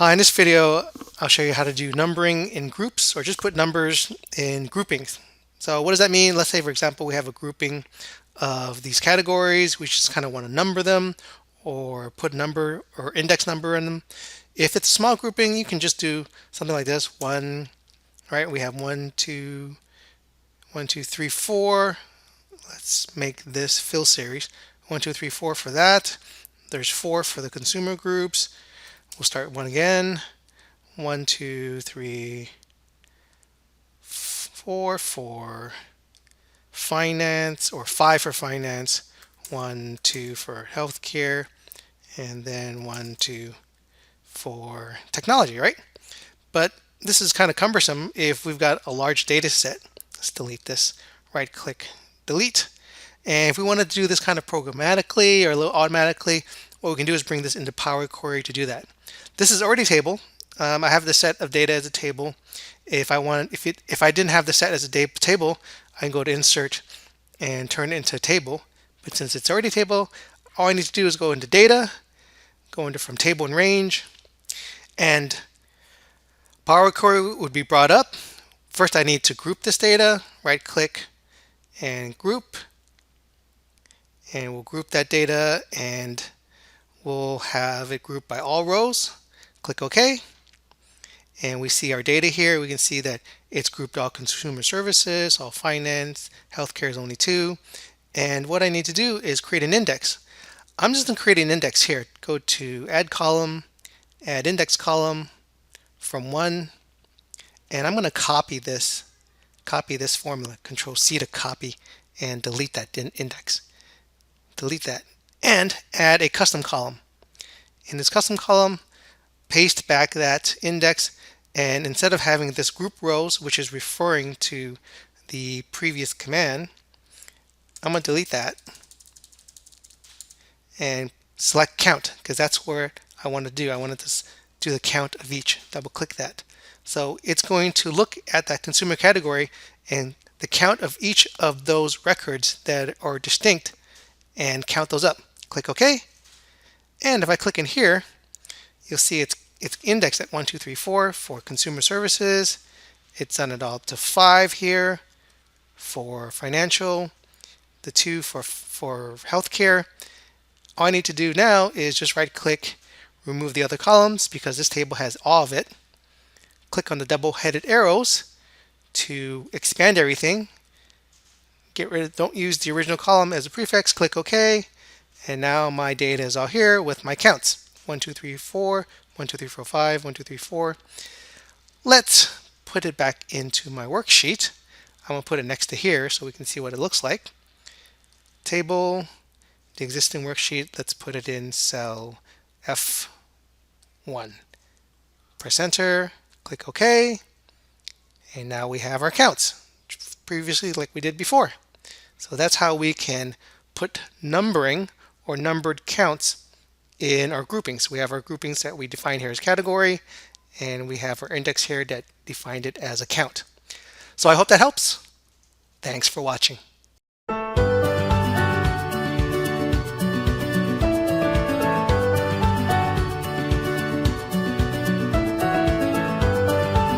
Hi, in this video, I'll show you how to do numbering in groups or just put numbers in groupings. So what does that mean? Let's say, for example, we have a grouping of these categories. We just kind of want to number them or put number or index number in them. If it's a small grouping, you can just do something like this. One, right? We have 1, 2, 1, 2, 3, 4. Let's make this fill series. 1, 2, 3, 4 for that. There's 4 for the consumer groups. We'll start one again. 1, 2, 3, 4 for finance, or 5 for finance. 1, 2 for healthcare, and then 1, 2 for technology, right? But this is kind of cumbersome if we've got a large data set. Let's delete this. Right click, delete. And if we want to do this kind of programmatically or a little automatically, what we can do is bring this into Power Query to do that. This is already a table. I have the set of data as a table. If I didn't have the set as a table, I can go to Insert and turn it into a table. But since it's already a table, all I need to do is go into Data, go into From Table and Range, and Power Query would be brought up. First, I need to group this data. Right click and group, and we'll group that data, and we'll have it grouped by all rows. Click OK, and we see our data here. We can see that it's grouped all consumer services, all finance, healthcare is only 2. And what I need to do is create an index. I'm just going to create an index here. Go to Add Column, Add Index Column from 1, and I'm going to copy this formula. Control C to copy and delete that index. Delete that and add a custom column. In this custom column, paste back that index, and instead of having this group rows, which is referring to the previous command, I'm going to delete that and select count, because that's where I want to do. I want to do the count of each. Double click that. So it's going to look at that consumer category and the count of each of those records that are distinct and count those up. Click OK. And if I click in here, you'll see it's indexed at 1, 2, 3, 4 for consumer services. It's done it all up to 5 here for financial, the 2 for healthcare. All I need to do now is just right click, remove the other columns because this table has all of it. Click on the double-headed arrows to expand everything. Don't use the original column as a prefix. Click OK. And now my data is all here with my counts. 1, 2, 3, 4, 1, 2, 3, 4, 5, 1, 2, 3, 4. Let's put it back into my worksheet. I'm going to put it next to here so we can see what it looks like. Table, the existing worksheet, let's put it in cell F1. Press enter, click OK, and now we have our counts, previously like we did before. So that's how we can put numbering or numbered counts in our groupings. We have our groupings that we define here as category, and we have our index here that defined it as a count. So I hope that helps. Thanks for watching.